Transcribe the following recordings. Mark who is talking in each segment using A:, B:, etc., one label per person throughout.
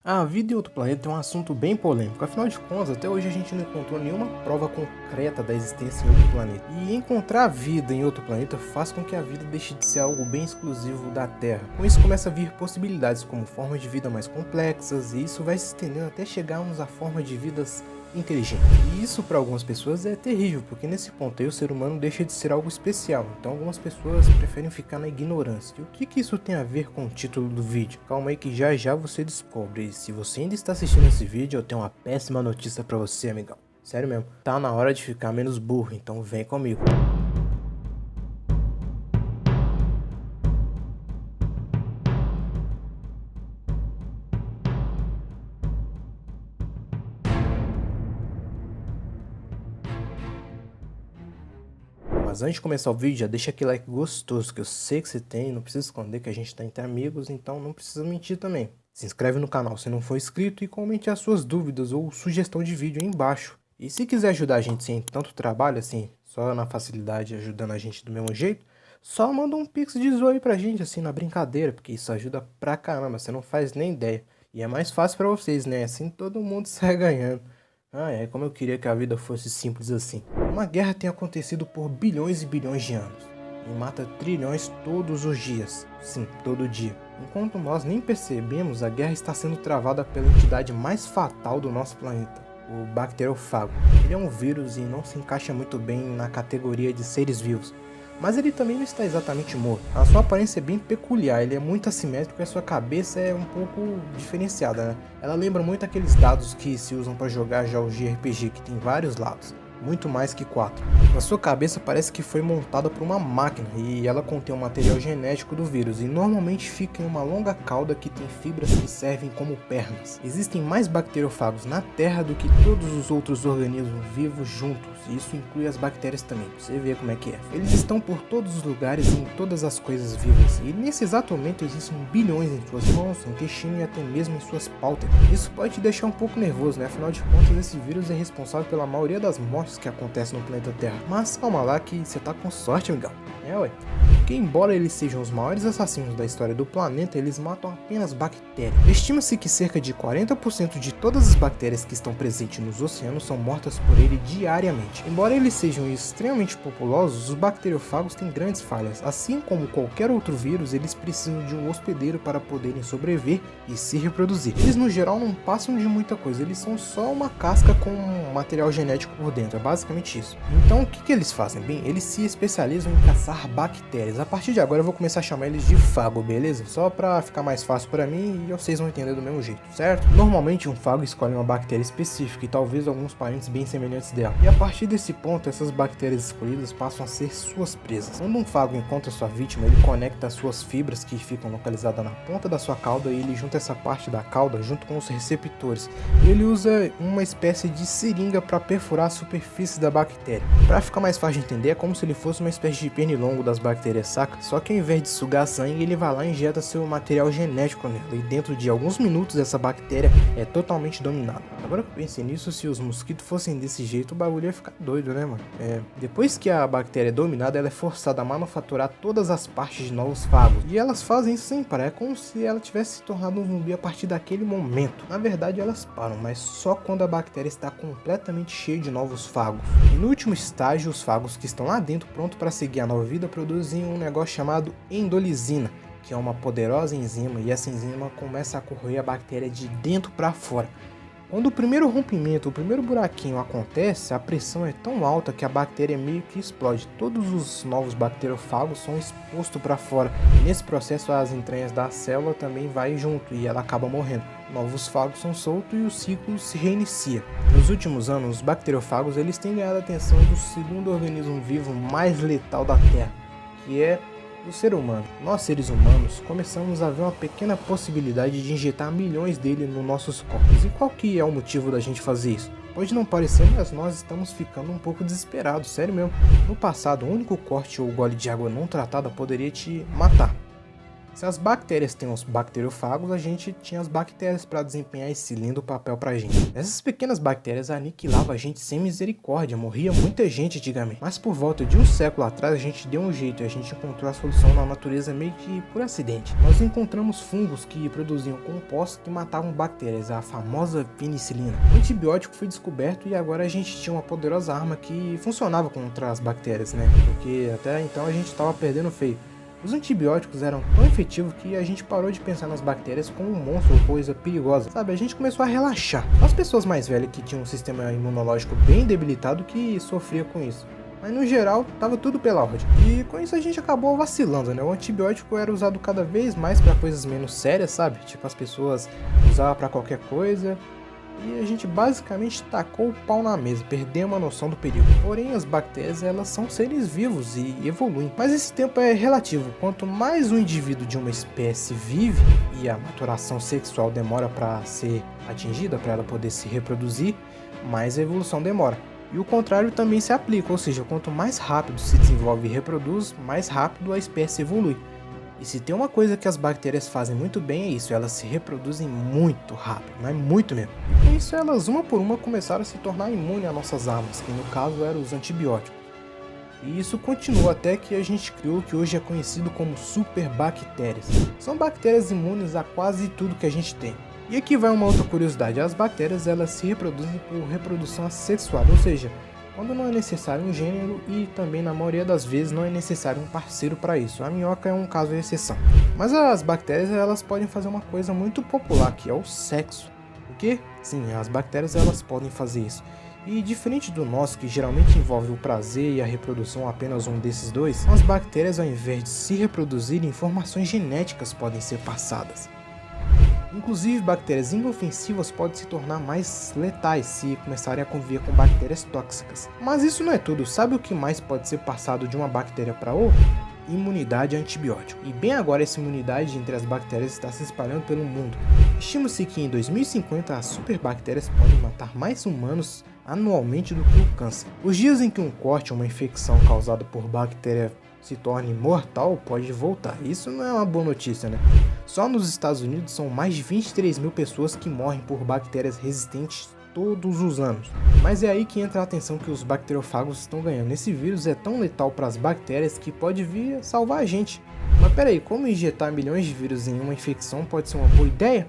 A: A vida em outro planeta é um assunto bem polêmico, afinal de contas, até hoje a gente não encontrou nenhuma prova concreta da existência em outro planeta. E encontrar vida em outro planeta faz com que a vida deixe de ser algo bem exclusivo da Terra. Com isso começa a vir possibilidades como formas de vida mais complexas, e isso vai se estendendo até chegarmos a formas de vidas inteligente. E isso para algumas pessoas é terrível, porque nesse ponto aí o ser humano deixa de ser algo especial. Então algumas pessoas preferem ficar na ignorância. E o que isso tem a ver com o título do vídeo? Calma aí que já você descobre. E se você ainda está assistindo esse vídeo, eu tenho uma péssima notícia para você, amigão. Sério mesmo, tá na hora de ficar menos burro, então vem comigo. Mas antes de começar o vídeo, já deixa aquele like gostoso, que eu sei que você tem, não precisa esconder que a gente tá entre amigos, então não precisa mentir também. Se inscreve no canal se não for inscrito e comente as suas dúvidas ou sugestão de vídeo aí embaixo. E se quiser ajudar a gente sem tanto trabalho, assim, só na facilidade, ajudando a gente do mesmo jeito, só manda um pix de zoe pra gente, assim, na brincadeira, porque isso ajuda pra caramba, você não faz nem ideia. E é mais fácil pra vocês, né? Assim todo mundo sai ganhando. Como eu queria que a vida fosse simples assim. Uma guerra tem acontecido por bilhões e bilhões de anos e mata trilhões todos os dias. Sim, todo dia. Enquanto nós nem percebemos, a guerra está sendo travada pela entidade mais fatal do nosso planeta, o bacteriofago. Ele é um vírus e não se encaixa muito bem na categoria de seres vivos. Mas ele também não está exatamente morto. A sua aparência é bem peculiar, ele é muito assimétrico e a sua cabeça é um pouco diferenciada, né? Ela lembra muito aqueles dados que se usam para jogar jogos de RPG, que tem vários lados, muito mais que 4. A sua cabeça parece que foi montada por uma máquina e ela contém o material genético do vírus e normalmente fica em uma longa cauda que tem fibras que servem como pernas. Existem mais bacteriofagos na Terra do que todos os outros organismos vivos juntos, e isso inclui as bactérias também. Você vê como é que é. Eles estão por todos os lugares e em todas as coisas vivas, e nesse exato momento existem bilhões em suas mãos, intestino e até mesmo em suas pálpebras. Isso pode te deixar um pouco nervoso, né? Afinal de contas, esse vírus é responsável pela maioria das mortes que acontecem no planeta Terra. Mas calma lá que você tá com sorte, amigão. Ué. Porque embora eles sejam os maiores assassinos da história do planeta, eles matam apenas bactérias. Estima-se que cerca de 40% de todas as bactérias que estão presentes nos oceanos são mortas por ele diariamente. Embora eles sejam extremamente populosos, os bacteriofagos têm grandes falhas. Assim como qualquer outro vírus, eles precisam de um hospedeiro para poderem sobreviver e se reproduzir. Eles no geral não passam de muita coisa, eles são só uma casca com material genético por dentro, é basicamente isso. Então o que eles fazem? Bem, eles se especializam em caçar bactérias. A partir de agora eu vou começar a chamar eles de fago, beleza? Só pra ficar mais fácil pra mim e vocês vão entender do mesmo jeito, certo? Normalmente um fago escolhe uma bactéria específica e talvez alguns parentes bem semelhantes dela. E a partir desse ponto, essas bactérias escolhidas passam a ser suas presas. Quando um fago encontra sua vítima, ele conecta as suas fibras que ficam localizadas na ponta da sua cauda e ele junta essa parte da cauda junto com os receptores. E ele usa uma espécie de seringa para perfurar a superfície da bactéria. Para ficar mais fácil de entender, é como se ele fosse uma espécie de pernilongo das bactérias, saca? Só que ao invés de sugar sangue, ele vai lá e injeta seu material genético nela, e dentro de alguns minutos essa bactéria é totalmente dominada. Agora que eu pensei nisso, se os mosquitos fossem desse jeito, o bagulho ia ficar doido, né, mano? Depois que a bactéria é dominada, ela é forçada a manufaturar todas as partes de novos fagos, e elas fazem isso sem parar, é como se ela tivesse se tornado um zumbi a partir daquele momento. Na verdade elas param, mas só quando a bactéria está completamente cheia de novos fagos. E no último estágio, os fagos que estão lá dentro, pronto para seguir a nova vida, produzem um negócio chamado endolisina, que é uma poderosa enzima, e essa enzima começa a corroer a bactéria de dentro para fora. Quando o primeiro rompimento, o primeiro buraquinho acontece, a pressão é tão alta que a bactéria meio que explode. Todos os novos bacteriofagos são expostos para fora. E nesse processo as entranhas da célula também vai junto e ela acaba morrendo. Novos fagos são soltos e o ciclo se reinicia. Nos últimos anos, os bacteriofagos eles têm ganhado a atenção do segundo organismo vivo mais letal da Terra, que é o ser humano. Nós, seres humanos, começamos a ver uma pequena possibilidade de injetar milhões dele nos nossos corpos. E qual que é o motivo da gente fazer isso? Pode não parecer, mas nós estamos ficando um pouco desesperados, sério mesmo. No passado, o único corte ou gole de água não tratada poderia te matar. Se as bactérias têm os bacteriofagos, a gente tinha as bactérias para desempenhar esse lindo papel pra gente. Essas pequenas bactérias aniquilavam a gente sem misericórdia, morria muita gente antigamente. Mas por volta de um século atrás a gente deu um jeito e a gente encontrou a solução na natureza meio que por acidente. Nós encontramos fungos que produziam compostos que matavam bactérias, a famosa penicilina. O antibiótico foi descoberto e agora a gente tinha uma poderosa arma que funcionava contra as bactérias, né? Porque até então a gente estava perdendo feio. Os antibióticos eram tão efetivos que a gente parou de pensar nas bactérias como um monstro ou coisa perigosa, sabe? A gente começou a relaxar. As pessoas mais velhas que tinham um sistema imunológico bem debilitado que sofria com isso. Mas no geral, tava tudo pela ordem. E com isso a gente acabou vacilando, né? O antibiótico era usado cada vez mais para coisas menos sérias, sabe? Tipo, as pessoas usavam para qualquer coisa. E a gente basicamente tacou o pau na mesa, perdemos a noção do perigo. Porém, as bactérias, elas são seres vivos e evoluem. Mas esse tempo é relativo. Quanto mais um indivíduo de uma espécie vive e a maturação sexual demora para ser atingida, para ela poder se reproduzir, mais a evolução demora. E o contrário também se aplica, ou seja, quanto mais rápido se desenvolve e reproduz, mais rápido a espécie evolui. E se tem uma coisa que as bactérias fazem muito bem é isso, elas se reproduzem muito rápido, mas muito mesmo. E com isso elas uma por uma começaram a se tornar imunes às nossas armas, que no caso eram os antibióticos. E isso continuou até que a gente criou o que hoje é conhecido como superbactérias. São bactérias imunes a quase tudo que a gente tem. E aqui vai uma outra curiosidade, as bactérias elas se reproduzem por reprodução assexuada, ou seja, quando não é necessário um gênero e também na maioria das vezes não é necessário um parceiro para isso. A minhoca é um caso de exceção. Mas as bactérias elas podem fazer uma coisa muito popular que é o sexo. O quê? Sim, as bactérias elas podem fazer isso. E diferente do nosso que geralmente envolve o prazer e a reprodução apenas um desses dois, as bactérias ao invés de se reproduzirem, informações genéticas podem ser passadas. Inclusive, bactérias inofensivas podem se tornar mais letais se começarem a conviver com bactérias tóxicas. Mas isso não é tudo. Sabe o que mais pode ser passado de uma bactéria para outra? Imunidade a antibiótico. E bem agora essa imunidade entre as bactérias está se espalhando pelo mundo. Estima-se que em 2050 as superbactérias podem matar mais humanos anualmente do que o câncer. Os dias em que um corte ou uma infecção causada por bactéria se torne mortal pode voltar. Isso não é uma boa notícia, né? Só nos Estados Unidos são mais de 23 mil pessoas que morrem por bactérias resistentes todos os anos. Mas é aí que entra a atenção que os bacteriofagos estão ganhando. Esse vírus é tão letal para as bactérias que pode vir a salvar a gente. Mas peraí, como injetar milhões de vírus em uma infecção pode ser uma boa ideia?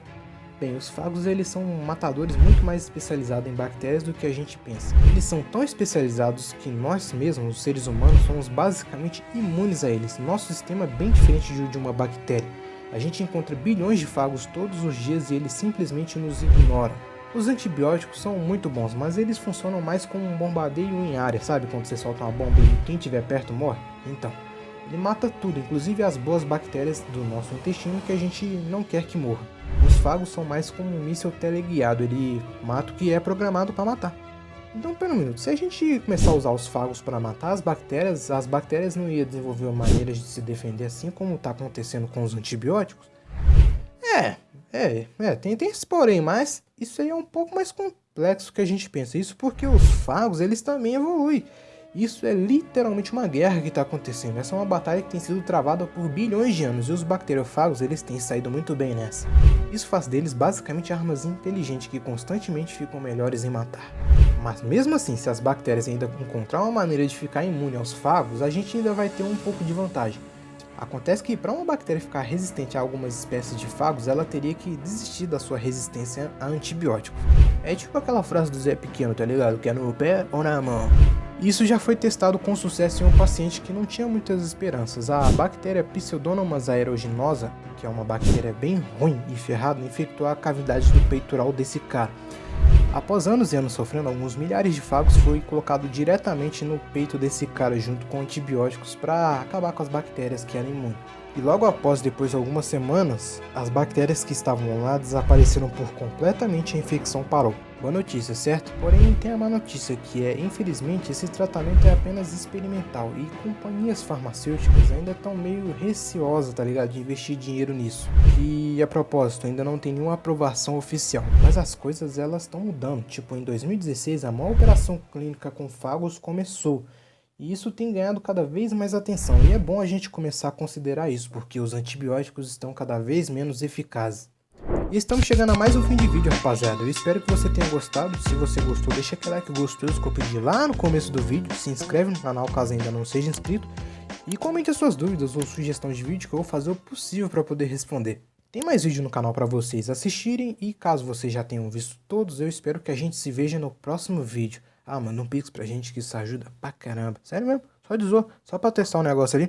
A: Bem, os fagos eles são matadores muito mais especializados em bactérias do que a gente pensa. Eles são tão especializados que nós mesmos, os seres humanos, somos basicamente imunes a eles. Nosso sistema é bem diferente de uma bactéria. A gente encontra bilhões de fagos todos os dias e eles simplesmente nos ignoram. Os antibióticos são muito bons, mas eles funcionam mais como um bombardeio em área, sabe? Quando você solta uma bomba e quem estiver perto morre? Então, ele mata tudo, inclusive as boas bactérias do nosso intestino que a gente não quer que morra. Os fagos são mais como um míssil teleguiado, ele mata o que é programado para matar. Então, pera um minuto, se a gente começar a usar os fagos para matar as bactérias não iam desenvolver maneiras de se defender assim como está acontecendo com os antibióticos? Tem esse porém, mas isso aí é um pouco mais complexo que a gente pensa. Isso porque os fagos, eles também evoluem. Isso é literalmente uma guerra que está acontecendo. Essa é uma batalha que tem sido travada por bilhões de anos e os bacteriofagos eles têm saído muito bem nessa. Isso faz deles basicamente armas inteligentes que constantemente ficam melhores em matar. Mas mesmo assim, se as bactérias ainda encontrar uma maneira de ficar imune aos fagos, a gente ainda vai ter um pouco de vantagem. Acontece que para uma bactéria ficar resistente a algumas espécies de fagos, ela teria que desistir da sua resistência a antibióticos. É tipo aquela frase do Zé Pequeno, tá ligado? Que é no pé ou na mão. Isso já foi testado com sucesso em um paciente que não tinha muitas esperanças. A bactéria Pseudomonas aeruginosa, que é uma bactéria bem ruim e ferrada, infectou a cavidade do peitoral desse cara. Após anos e anos sofrendo, alguns milhares de fagos foi colocado diretamente no peito desse cara junto com antibióticos para acabar com as bactérias que eram imunes. E logo após, depois de algumas semanas, as bactérias que estavam lá desapareceram por completamente e a infecção parou. Boa notícia, certo? Porém, tem a má notícia que é, infelizmente, esse tratamento é apenas experimental e companhias farmacêuticas ainda estão meio receosas, tá ligado? De investir dinheiro nisso. E, a propósito, ainda não tem nenhuma aprovação oficial, mas as coisas elas estão mudando. Tipo, em 2016, a maior operação clínica com fagos começou. E isso tem ganhado cada vez mais atenção, e é bom a gente começar a considerar isso, porque os antibióticos estão cada vez menos eficazes. E estamos chegando a mais um fim de vídeo, rapaziada. Eu espero que você tenha gostado. Se você gostou, deixa aquele like gostoso que eu pedi lá no começo do vídeo. Se inscreve no canal caso ainda não seja inscrito. E comente as suas dúvidas ou sugestões de vídeo que eu vou fazer o possível para poder responder. Tem mais vídeo no canal para vocês assistirem. E caso vocês já tenham visto todos, eu espero que a gente se veja no próximo vídeo. Ah, manda um pix pra gente que isso ajuda pra caramba. Sério mesmo? Só de zoa, só pra testar o negócio ali.